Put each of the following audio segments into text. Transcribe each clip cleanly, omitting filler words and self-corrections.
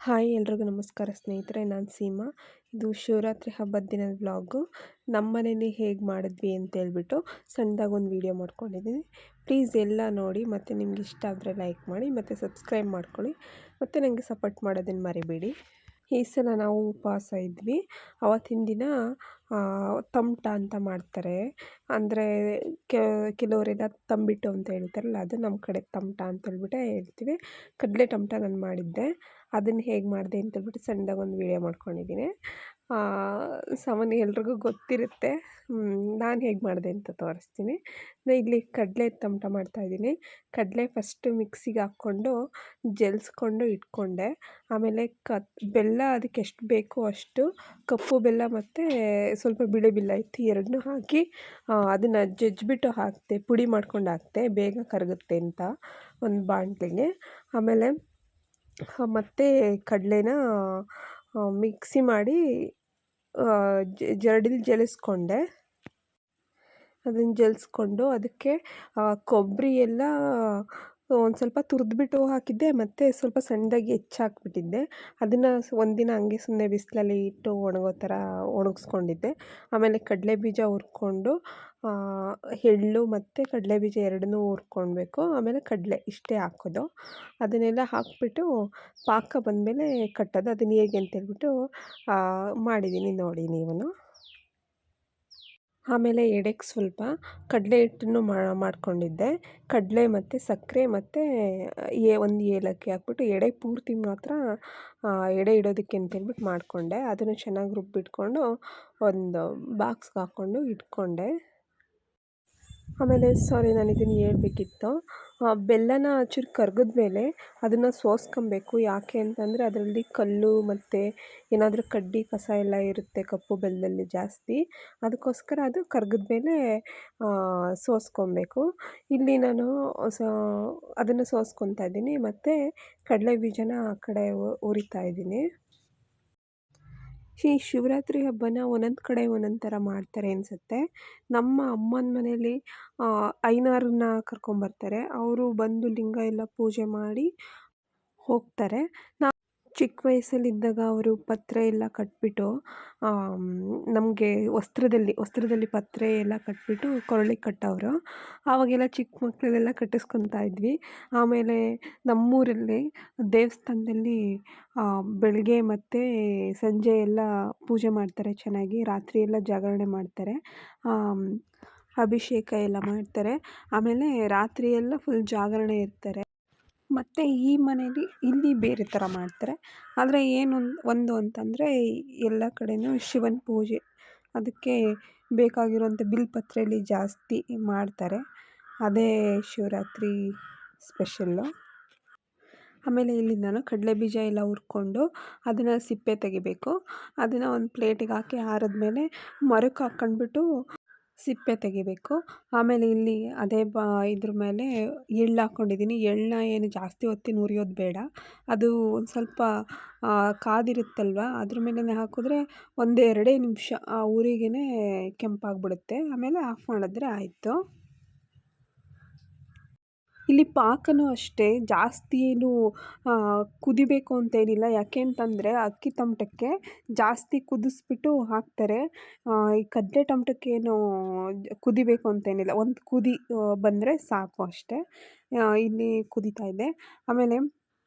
Hi ಎಲ್ರಿಗೂ ನಮಸ್ಕಾರ ಸ್ನೇಹಿತರೆ, ನಾನು ಸೀಮಾ. ಇದು ಶಿವರಾತ್ರಿ ಹಬ್ಬದ ದಿನದ ವ್ಲಾಗು. ನಮ್ಮ ಮನೇಲಿ ಹೇಗೆ ಮಾಡಿದ್ವಿ ಅಂತೇಳ್ಬಿಟ್ಟು ಸಣ್ಣದಾಗಿ ಒಂದು ವೀಡಿಯೋ ಮಾಡ್ಕೊಂಡಿದ್ದೀನಿ. ಪ್ಲೀಸ್ ಎಲ್ಲ ನೋಡಿ, ಮತ್ತು ನಿಮ್ಗೆ ಇಷ್ಟ ಆದರೆ ಲೈಕ್ ಮಾಡಿ, ಮತ್ತು ಸಬ್ಸ್ಕ್ರೈಬ್ ಮಾಡ್ಕೊಳ್ಳಿ, ಮತ್ತು ನನಗೆ ಸಪೋರ್ಟ್ ಮಾಡೋದನ್ನು ಮರಿಬೇಡಿ. ಈ ಸಲ ನಾವು ಉಪವಾಸ ಇದ್ವಿ. ಆವತ್ತಿನ ದಿನ ತಮಟ ಅಂತ ಮಾಡ್ತಾರೆ. ಅಂದರೆ ಕೆಲವರೆಲ್ಲ ತಂಬಿಟ್ಟು ಅಂತ ಹೇಳ್ತಾರಲ್ಲ, ಅದು ನಮ್ಮ ಕಡೆ ತಮಟ ಅಂತ ಹೇಳ್ಬಿಟ್ಟೆ ಹೇಳ್ತೀವಿ. ಕಡಲೆ ತಮಟ ನಾನು ಮಾಡಿದ್ದೆ. ಅದನ್ನು ಹೇಗೆ ಮಾಡಿದೆ ಅಂತೇಳ್ಬಿಟ್ಟು ಸಣ್ಣದಾಗಿ ಒಂದು ವೀಡಿಯೋ ಮಾಡ್ಕೊಂಡಿದ್ದೀನಿ. ಸಾಮಾನ್ಯ ಎಲ್ರಿಗೂ ಗೊತ್ತಿರುತ್ತೆ. ನಾನು ಹೇಗೆ ಮಾಡಿದೆ ಅಂತ ತೋರಿಸ್ತೀನಿ. ಇಲ್ಲಿ ಕಡಲೆ ತಮಟ ಮಾಡ್ತಾಯಿದ್ದೀನಿ. ಕಡಲೆ ಫಸ್ಟು ಮಿಕ್ಸಿಗೆ ಹಾಕ್ಕೊಂಡು ಜಲ್ಸ್ಕೊಂಡು ಇಟ್ಕೊಂಡೆ. ಆಮೇಲೆ ಬೆಲ್ಲ ಅದಕ್ಕೆ ಎಷ್ಟು ಬೇಕೋ ಅಷ್ಟು, ಕಪ್ಪು ಬೆಲ್ಲ ಮತ್ತು ಸ್ವಲ್ಪ ಬಿಳಿ ಬೆಲ್ಲ ಇತ್ತು, ಎರಡನ್ನೂ ಹಾಕಿ ಅದನ್ನು ಜಜ್ಜಿಬಿಟ್ಟು ಹಾಕಿದೆ. ಪುಡಿ ಮಾಡ್ಕೊಂಡು ಹಾಕಿದೆ, ಬೇಗ ಕರಗುತ್ತೆ ಅಂತ ಒಂದು ಬಾಣಲೆಗೆ. ಆಮೇಲೆ ಮತ್ತು ಕಡಲೆನ ಮಿಕ್ಸಿ ಮಾಡಿ ಜರಡಿಲಿ ಜಲಿಸ್ಕೊಂಡೆ. ಅದನ್ನು ಜಲಿಸ್ಕೊಂಡು ಅದಕ್ಕೆ ಕೊಬ್ಬರಿ ಎಲ್ಲ ಒಂದು ಸ್ವಲ್ಪ ತುರಿದ್ಬಿಟ್ಟು ಹಾಕಿದ್ದೆ, ಮತ್ತು ಸ್ವಲ್ಪ ಸಣ್ಣದಾಗಿ ಹೆಚ್ಚಾಕ್ಬಿಟ್ಟಿದ್ದೆ. ಅದನ್ನು ಒಂದಿನ ಹಂಗೆ ಸುಮ್ಮನೆ ಬಿಸಿಲಲ್ಲಿ ಇಟ್ಟು ಒಣಗೋ ಥರ ಒಣಗಿಸ್ಕೊಂಡಿದ್ದೆ. ಆಮೇಲೆ ಕಡಲೆ ಬೀಜ ಹುರ್ಕೊಂಡು ಎಳ್ಳು ಮತ್ತು ಕಡಲೆ ಬೀಜ ಎರಡನ್ನೂ ಹುರ್ಕೊಳ್ಬೇಕು. ಆಮೇಲೆ ಕಡಲೆ ಇಷ್ಟೇ ಹಾಕೋದು. ಅದನ್ನೆಲ್ಲ ಹಾಕಿಬಿಟ್ಟು ಪಾಕ ಬಂದಮೇಲೆ ಕಟ್ಟೋದು. ಅದನ್ನು ಹೇಗೆ ಅಂತೇಳ್ಬಿಟ್ಟು ಮಾಡಿದ್ದೀನಿ ನೋಡಿ ನೀವು. ಆಮೇಲೆ ಎಡೆಗೆ ಸ್ವಲ್ಪ ಕಡಲೆ ಹಿಟ್ಟನ್ನು ಮಾಡ್ಕೊಂಡಿದ್ದೆ. ಕಡಲೆ ಮತ್ತು ಸಕ್ಕರೆ ಮತ್ತು ಒಂದು ಏಲಕ್ಕಿ ಹಾಕ್ಬಿಟ್ಟು ಎಡೆ ಪೂರ್ತಿ ಮಾತ್ರ ಎಡೆ ಇಡೋದಕ್ಕೆ ಅಂತೇಳ್ಬಿಟ್ಟು ಮಾಡಿಕೊಂಡೆ. ಅದನ್ನು ಚೆನ್ನಾಗಿ ರುಬ್ಬಿಟ್ಕೊಂಡು ಒಂದು ಬಾಕ್ಸ್ಗೆ ಹಾಕ್ಕೊಂಡು ಇಟ್ಕೊಂಡೆ. ಆಮೇಲೆ ನಾನು ಇದನ್ನು ಹೇಳ್ಬೇಕಿತ್ತು. ಬೆಲ್ಲನ ಚೂರು ಕರಗಿದ್ಮೇಲೆ ಅದನ್ನು ಸೋಸ್ಕೊಬೇಕು. ಯಾಕೆ ಅಂತಂದರೆ ಅದರಲ್ಲಿ ಕಲ್ಲು ಮತ್ತು ಏನಾದರೂ ಕಡ್ಡಿ ಕಸ ಎಲ್ಲ ಇರುತ್ತೆ ಕಪ್ಪು ಬೆಲ್ಲದಲ್ಲಿ ಜಾಸ್ತಿ. ಅದಕ್ಕೋಸ್ಕರ ಅದು ಕರಗಿದ್ಮೇಲೆ ಸೋಸ್ಕೊಬೇಕು. ಇಲ್ಲಿ ನಾನು ಅದನ್ನು ಸೋಸ್ಕೊತಾ ಇದ್ದೀನಿ, ಮತ್ತು ಕಡಲೆ ಬೀಜನ ಆ ಕಡೆ ಹುರಿತಾ ಇದ್ದೀನಿ. ಈ ಶಿವರಾತ್ರಿ ಹಬ್ಬನ ಒಂದೊಂದು ಕಡೆ ಒಂದೊಂದು ಥರ ಮಾಡ್ತಾರೆ ಅನಿಸುತ್ತೆ. ನಮ್ಮ ಅಮ್ಮನ ಮನೇಲಿ ಐನೋರನ್ನ ಕರ್ಕೊಂಬರ್ತಾರೆ. ಅವರು ಬಂದು ಲಿಂಗ ಎಲ್ಲ ಪೂಜೆ ಮಾಡಿ ಹೋಗ್ತಾರೆ. ಚಿಕ್ಕ ವಯಸ್ಸಲ್ಲಿದ್ದಾಗ ಅವರು ಪತ್ರೆ ಎಲ್ಲ ಕಟ್ಟಿಬಿಟ್ಟು ನಮಗೆ ವಸ್ತ್ರದಲ್ಲಿ ಪತ್ರೆ ಎಲ್ಲ ಕಟ್ಟಿಬಿಟ್ಟು ಕೊರಳಿಗೆ ಕಟ್ಟೋರು. ಆವಾಗೆಲ್ಲ ಚಿಕ್ಕ ಮಕ್ಕಳಲ್ಲೆಲ್ಲ ಕಟ್ಟಿಸ್ಕೊತಾ ಇದ್ವಿ. ಆಮೇಲೆ ನಮ್ಮೂರಲ್ಲಿ ದೇವಸ್ಥಾನದಲ್ಲಿ ಬೆಳಗ್ಗೆ ಮತ್ತು ಸಂಜೆ ಎಲ್ಲ ಪೂಜೆ ಮಾಡ್ತಾರೆ ಚೆನ್ನಾಗಿ. ರಾತ್ರಿ ಎಲ್ಲ ಜಾಗರಣೆ ಮಾಡ್ತಾರೆ, ಅಭಿಷೇಕ ಎಲ್ಲ ಮಾಡ್ತಾರೆ. ಆಮೇಲೆ ರಾತ್ರಿ ಎಲ್ಲ ಫುಲ್ ಜಾಗರಣೆ ಇರ್ತಾರೆ. ಮತ್ತು ಈ ಮನೇಲಿ ಇಲ್ಲಿ ಬೇರೆ ಥರ ಮಾಡ್ತಾರೆ. ಆದರೆ ಒಂದು ಅಂತಂದರೆ ಎಲ್ಲ ಕಡೆಯೂ ಶಿವನ ಪೂಜೆ, ಅದಕ್ಕೆ ಬೇಕಾಗಿರುವಂಥ ಬಿಲ್ಪತ್ರೆಯಲ್ಲಿ ಜಾಸ್ತಿ ಮಾಡ್ತಾರೆ. ಅದೇ ಶಿವರಾತ್ರಿ ಸ್ಪೆಷಲ್ಲು. ಆಮೇಲೆ ಇಲ್ಲಿ ನಾನು ಕಡಲೆ ಬೀಜ ಎಲ್ಲ ಹುರ್ಕೊಂಡು ಅದನ್ನು ಸಿಪ್ಪೆ ತೆಗಿಬೇಕು. ಅದನ್ನು ಒಂದು ಪ್ಲೇಟಿಗೆ ಹಾಕಿ ಆರಿದ್ಮೇಲೆ ಮರಕ್ಕೆ ಹಾಕ್ಕೊಂಡ್ಬಿಟ್ಟು ಸಿಪ್ಪೆ ತೆಗಿಬೇಕು. ಆಮೇಲೆ ಇಲ್ಲಿ ಅದೇ ಇದ್ರ ಮೇಲೆ ಎಳ್ಳು ಹಾಕ್ಕೊಂಡಿದ್ದೀನಿ. ಎಳ್ಳನ್ನ ಏನು ಜಾಸ್ತಿ ಹೊತ್ತಿನ ಹುರಿಯೋದು ಬೇಡ. ಅದು ಒಂದು ಸ್ವಲ್ಪ ಕಾದಿರುತ್ತಲ್ವ, ಅದ್ರ ಮೇಲೇ ಹಾಕಿದ್ರೆ ಎರಡೇ ನಿಮಿಷ ಆ ಉರಿಗೇ ಕೆಂಪಾಗಿಬಿಡುತ್ತೆ. ಆಮೇಲೆ ಆಫ್ ಮಾಡಿದ್ರೆ ಆಯಿತು. ಇಲ್ಲಿ ಪಾಕನೂ ಅಷ್ಟೇ ಜಾಸ್ತಿ ಏನು ಕುದಿಬೇಕು ಅಂತೇನಿಲ್ಲ. ಯಾಕೆ ಅಂತಂದರೆ ಅಕ್ಕಿ ತಮಟಕ್ಕೆ ಜಾಸ್ತಿ ಕುದಿಸ್ಬಿಟ್ಟು ಹಾಕ್ತಾರೆ. ಈ ಕಡಲೆ ತಮಟಕ್ಕೇನು ಕುದಿಬೇಕು ಅಂತೇನಿಲ್ಲ, ಒಂದು ಕುದಿ ಬಂದರೆ ಸಾಕು ಅಷ್ಟೇ. ಇಲ್ಲಿ ಕುದೀತಾ ಇದೆ. ಆಮೇಲೆ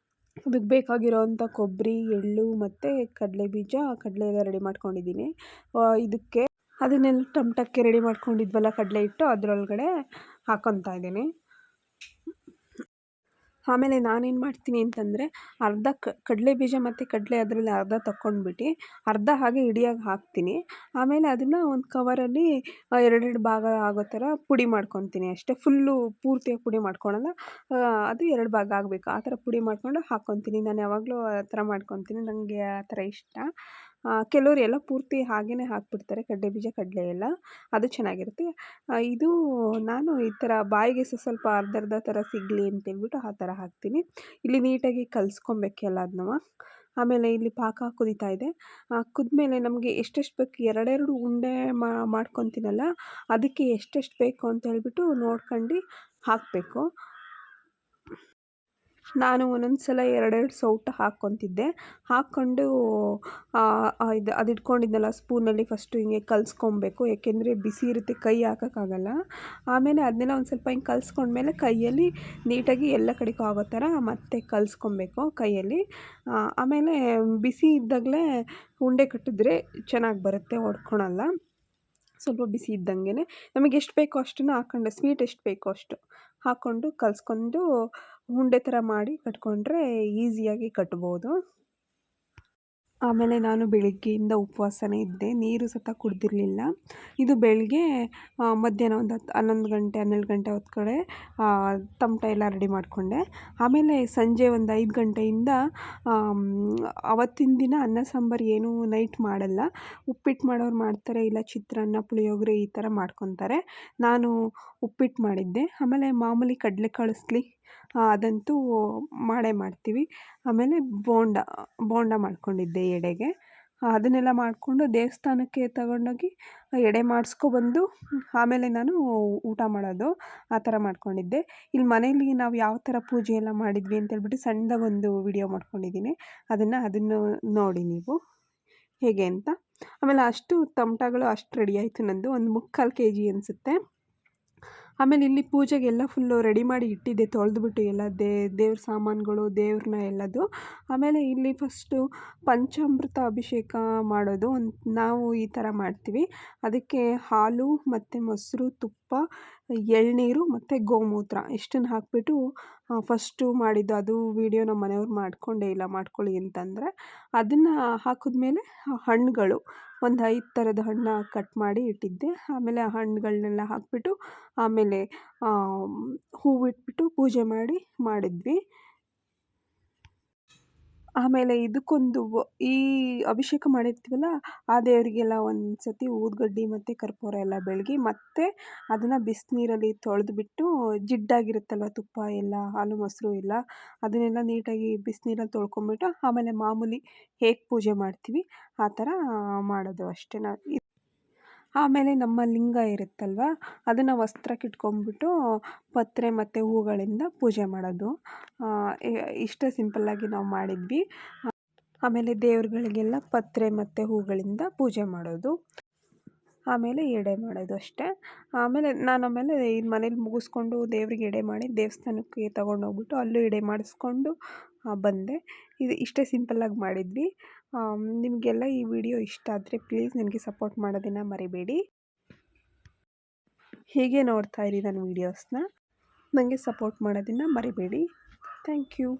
ಅದಕ್ಕೆ ಬೇಕಾಗಿರೋವಂಥ ಕೊಬ್ಬರಿ, ಎಳ್ಳು ಮತ್ತು ಕಡಲೆ ಬೀಜ, ಕಡಲೆ ಎಲ್ಲ ರೆಡಿ ಮಾಡ್ಕೊಂಡಿದ್ದೀನಿ. ಇದಕ್ಕೆ ಅದನ್ನೆಲ್ಲ ತಮಟಕ್ಕೆ ರೆಡಿ ಮಾಡ್ಕೊಂಡಿದ್ವಲ್ಲ ಕಡಲೆ ಹಿಟ್ಟು, ಅದರೊಳಗಡೆ ಹಾಕ್ಕೊತಾ ಇದ್ದೀನಿ. ಆಮೇಲೆ ನಾನೇನು ಮಾಡ್ತೀನಿ ಅಂತಂದರೆ ಅರ್ಧ ಕಡಲೆ ಬೀಜ ಮತ್ತು ಕಡಲೆ ಅದರಲ್ಲಿ ಅರ್ಧ ತಗೊಂಡ್ಬಿಟ್ಟು ಅರ್ಧ ಹಾಗೆ ಇಡಿಯಾಗಿ ಹಾಕ್ತೀನಿ. ಆಮೇಲೆ ಅದನ್ನು ಒಂದು ಕವರಲ್ಲಿ ಎರಡೆರಡು ಭಾಗ ಆಗೋ ಥರ ಪುಡಿ ಮಾಡ್ಕೊತೀನಿ ಅಷ್ಟೇ. ಫುಲ್ಲು ಪೂರ್ತಿಯಾಗಿ ಪುಡಿ ಮಾಡ್ಕೊಳಲ್ಲ, ಅದು ಎರಡು ಭಾಗ ಆಗಬೇಕು ಆ ಥರ ಪುಡಿ ಮಾಡ್ಕೊಂಡು ಹಾಕ್ಕೊತೀನಿ. ನಾನು ಯಾವಾಗಲೂ ಆ ಥರ ಮಾಡ್ಕೊತೀನಿ, ನನಗೆ ಆ ಥರ ಇಷ್ಟ. ಕೆಲವರು ಎಲ್ಲ ಪೂರ್ತಿ ಹಾಗೇ ಹಾಕ್ಬಿಡ್ತಾರೆ ಕಡಲೆ ಬೀಜ ಕಡಲೆ ಎಲ್ಲ, ಅದು ಚೆನ್ನಾಗಿರುತ್ತೆ. ಇದು ನಾನು ಈ ಥರ ಬಾಯಿಗೆ ಸ್ವಲ್ಪ ಅರ್ಧ ಥರ ಸಿಗಲಿ ಅಂತೇಳ್ಬಿಟ್ಟು ಆ ಥರ ಹಾಕ್ತೀನಿ. ಇಲ್ಲಿ ನೀಟಾಗಿ ಕಲಿಸ್ಕೊಬೇಕು ಎಲ್ಲದನ್ನೂ. ಆಮೇಲೆ ಇಲ್ಲಿ ಪಾಕ ಕುದೀತಾ ಇದೆ. ಕುದ್ಮೇಲೆ ನಮಗೆ ಎಷ್ಟೆಷ್ಟು ಬೇಕು, ಎರಡೆರಡು ಉಂಡೆ ಮಾಡ್ಕೊತೀನಲ್ಲ, ಅದಕ್ಕೆ ಎಷ್ಟೆಷ್ಟು ಬೇಕು ಅಂತ ಹೇಳ್ಬಿಟ್ಟು ನೋಡ್ಕೊಂಡು ಹಾಕಬೇಕು. ನಾನು ಒಂದೊಂದು ಸಲ ಎರಡೆರಡು ಸೌಟು ಹಾಕ್ಕೊತಿದ್ದೆ. ಹಾಕ್ಕೊಂಡು ಅದು ಇಟ್ಕೊಂಡಿದ್ನಲ್ಲ ಸ್ಪೂನಲ್ಲಿ ಫಸ್ಟು ಹಿಂಗೆ ಕಲಿಸ್ಕೊಬೇಕು, ಏಕೆಂದರೆ ಬಿಸಿ ಇರುತ್ತೆ, ಕೈ ಹಾಕೋಕ್ಕಾಗಲ್ಲ. ಆಮೇಲೆ ಅದನ್ನೆಲ್ಲ ಒಂದು ಸ್ವಲ್ಪ ಹಿಂಗೆ ಕಲಿಸ್ಕೊಂಡ್ಮೇಲೆ ಕೈಯಲ್ಲಿ ನೀಟಾಗಿ ಎಲ್ಲ ಕಡೆಗೂ ಆಗೋ ಥರ ಮತ್ತೆ ಕಲಿಸ್ಕೊಬೇಕು ಕೈಯಲ್ಲಿ. ಆಮೇಲೆ ಬಿಸಿ ಇದ್ದಾಗಲೇ ಉಂಡೆ ಕಟ್ಟಿದ್ರೆ ಚೆನ್ನಾಗಿ ಬರುತ್ತೆ, ಒಡ್ಕೊಳಲ್ಲ. ಸ್ವಲ್ಪ ಬಿಸಿ ಇದ್ದಂಗೆ ನಮಗೆ ಎಷ್ಟು ಬೇಕೋ ಅಷ್ಟನ್ನು ಹಾಕ್ಕೊಂಡು, ಸ್ವೀಟ್ ಎಷ್ಟು ಬೇಕೋ ಅಷ್ಟು ಹಾಕ್ಕೊಂಡು ಕಲಿಸ್ಕೊಂಡು ಉಂಡೆ ಥರ ಮಾಡಿ ಕಟ್ಕೊಂಡ್ರೆ ಈಸಿಯಾಗಿ ಕಟ್ಬೋದು. ಆಮೇಲೆ ನಾನು ಬೆಳಗ್ಗೆಯಿಂದ ಉಪವಾಸನೇ ಇದ್ದೆ, ನೀರು ಸಹ ಕುಡ್ದಿರಲಿಲ್ಲ. ಇದು ಬೆಳಗ್ಗೆ ಮಧ್ಯಾಹ್ನ ಒಂದು 11 ಗಂಟೆ 12 ಗಂಟೆ ಹೊತ್ತು ಕಡೆ ತಮಟ ಎಲ್ಲ ರೆಡಿ ಮಾಡಿಕೊಂಡೆ. ಆಮೇಲೆ ಸಂಜೆ ಒಂದು 5 ಗಂಟೆಯಿಂದ ಅವತ್ತಿನ ದಿನ ಅನ್ನ ಸಾಂಬಾರು ಏನೂ ನೈಟ್ ಮಾಡಲ್ಲ. ಉಪ್ಪಿಟ್ಟು ಮಾಡೋರು ಮಾಡ್ತಾರೆ, ಇಲ್ಲ ಚಿತ್ರಾನ್ನ, ಪುಳಿಯೋಗರೆ ಈ ಥರ ಮಾಡ್ಕೊತಾರೆ. ನಾನು ಉಪ್ಪಿಟ್ಟು ಮಾಡಿದ್ದೆ. ಆಮೇಲೆ ಮಾಮೂಲಿ ಕಡಲೆಕಾಳು ಅದಂತೂ ಮಾಡೇ ಮಾಡ್ತೀವಿ. ಆಮೇಲೆ ಬೋಂಡ ಮಾಡ್ಕೊಂಡಿದ್ದೆ ಎಡೆಗೆ. ಅದನ್ನೆಲ್ಲ ಮಾಡಿಕೊಂಡು ದೇವಸ್ಥಾನಕ್ಕೆ ತಗೊಂಡೋಗಿ ಎಡೆ ಮಾಡಿಸ್ಕೊಬಂದು ಆಮೇಲೆ ನಾನು ಊಟ ಮಾಡೋದು, ಆ ಥರ ಮಾಡ್ಕೊಂಡಿದ್ದೆ. ಇಲ್ಲಿ ಮನೇಲಿ ನಾವು ಯಾವ ಥರ ಪೂಜೆ ಎಲ್ಲ ಮಾಡಿದ್ವಿ ಅಂತೇಳ್ಬಿಟ್ಟು ಸಣ್ಣದಾಗೊಂದು ವಿಡಿಯೋ ಮಾಡ್ಕೊಂಡಿದ್ದೀನಿ, ಅದನ್ನು ನೋಡಿ ನೀವು ಹೇಗೆ ಅಂತ. ಆಮೇಲೆ ಅಷ್ಟು ತಮಟಗಳು ಅಷ್ಟು ರೆಡಿ ಆಯಿತು ನಂದು, ಒಂದು 3/4 kg ಅನಿಸುತ್ತೆ. ಆಮೇಲೆ ಇಲ್ಲಿ ಪೂಜೆಗೆಲ್ಲ ಫುಲ್ಲು ರೆಡಿ ಮಾಡಿ ಇಟ್ಟಿದ್ದೆ, ತೊಳೆದ್ಬಿಟ್ಟು ಎಲ್ಲ ದೇವ್ರ ಸಾಮಾನುಗಳು, ದೇವ್ರನ್ನ ಎಲ್ಲದು. ಆಮೇಲೆ ಇಲ್ಲಿ ಫಸ್ಟು ಪಂಚಾಮೃತ ಅಭಿಷೇಕ ಮಾಡೋದು ನಾವು ಈ ಥರ ಮಾಡ್ತೀವಿ. ಅದಕ್ಕೆ ಹಾಲು ಮತ್ತು ಮೊಸರು, ತುಪ್ಪ, ಎಳನೀರು ಮತ್ತು ಗೋಮೂತ್ರ ಇಷ್ಟನ್ನು ಹಾಕಿಬಿಟ್ಟು ಫಸ್ಟು ಮಾಡಿದ್ದು. ಅದು ವೀಡಿಯೋ ನಮ್ಮ ಮನೆಯವ್ರು ಮಾಡಿಕೊಂಡೇ ಇಲ್ಲ, ಮಾಡ್ಕೊಳ್ಳಿ ಅಂತಂದರೆ. ಅದನ್ನು ಹಾಕಿದ್ಮೇಲೆ ಹಣ್ಣುಗಳು ಒಂದು 5 ಥರದ ಹಣ್ಣು ಕಟ್ ಮಾಡಿ ಇಟ್ಟಿದ್ದೆ. ಆಮೇಲೆ ಆ ಹಣ್ಣುಗಳನ್ನೆಲ್ಲ ಹಾಕಿಬಿಟ್ಟು ಆಮೇಲೆ ಹೂವಿಟ್ಬಿಟ್ಟು ಪೂಜೆ ಮಾಡಿದ್ವಿ. ಆಮೇಲೆ ಇದಕ್ಕೊಂದು ಈ ಅಭಿಷೇಕ ಮಾಡಿರ್ತೀವಲ್ಲ, ಆ ದೇವರಿಗೆಲ್ಲ ಒಂದು ಸತಿ ಊದುಗಡ್ಡಿ ಮತ್ತು ಕರ್ಪೂರ ಎಲ್ಲ ಬೆಳಗಿ ಮತ್ತೆ ಅದನ್ನು ಬಿಸಿನೀರಲ್ಲಿ ತೊಳೆದ್ಬಿಟ್ಟು, ಜಿಡ್ಡಾಗಿರುತ್ತಲ್ವ ತುಪ್ಪ ಎಲ್ಲ, ಹಾಲು ಮೊಸರು ಎಲ್ಲ, ಅದನ್ನೆಲ್ಲ ನೀಟಾಗಿ ಬಿಸಿನೀರಲ್ಲಿ ತೊಳ್ಕೊಂಬಿಟ್ಟು ಆಮೇಲೆ ಮಾಮೂಲಿ ಹೇಗೆ ಪೂಜೆ ಮಾಡ್ತೀವಿ ಆ ಥರ ಮಾಡೋದು ಅಷ್ಟೇ. ಆಮೇಲೆ ನಮ್ಮ ಲಿಂಗ ಇರುತ್ತಲ್ವ, ಅದನ್ನು ವಸ್ತ್ರಕ್ಕೆ ಇಟ್ಕೊಂಡ್ಬಿಟ್ಟು ಪತ್ರೆ ಮತ್ತು ಹೂಗಳಿಂದ ಪೂಜೆ ಮಾಡೋದು. ಇಷ್ಟೇ ಸಿಂಪಲ್ಲಾಗಿ ನಾವು ಮಾಡಿದ್ವಿ. ಆಮೇಲೆ ದೇವ್ರುಗಳಿಗೆಲ್ಲ ಪತ್ರೆ ಮತ್ತು ಹೂಗಳಿಂದ ಪೂಜೆ ಮಾಡೋದು, ಆಮೇಲೆ ಎಡೆ ಮಾಡೋದು ಅಷ್ಟೇ. ಆಮೇಲೆ ಇದು ಮನೇಲಿ ಮುಗಿಸ್ಕೊಂಡು ದೇವ್ರಿಗೆ ಎಡೆ ಮಾಡಿ ದೇವಸ್ಥಾನಕ್ಕೆ ತೊಗೊಂಡೋಗ್ಬಿಟ್ಟು ಅಲ್ಲೂ ಎಡೆ ಮಾಡಿಸ್ಕೊಂಡು ಬಂದೆ. ಇಷ್ಟೇ ಸಿಂಪಲ್ಲಾಗಿ ಮಾಡಿದ್ವಿ. ನಿಮಗೆಲ್ಲ ಈ ವಿಡಿಯೋ ಇಷ್ಟ ಆದರೆ ಪ್ಲೀಸ್ ನನಗೆ ಸಪೋರ್ಟ್ ಮಾಡೋದನ್ನು ಮರಿಬೇಡಿ. ಹೀಗೆ ನೋಡ್ತಾ ಇರಿ ನನ್ನ ವೀಡಿಯೋಸ್ನ, ನನಗೆ ಸಪೋರ್ಟ್ ಮಾಡೋದನ್ನು ಮರಿಬೇಡಿ. Thank you.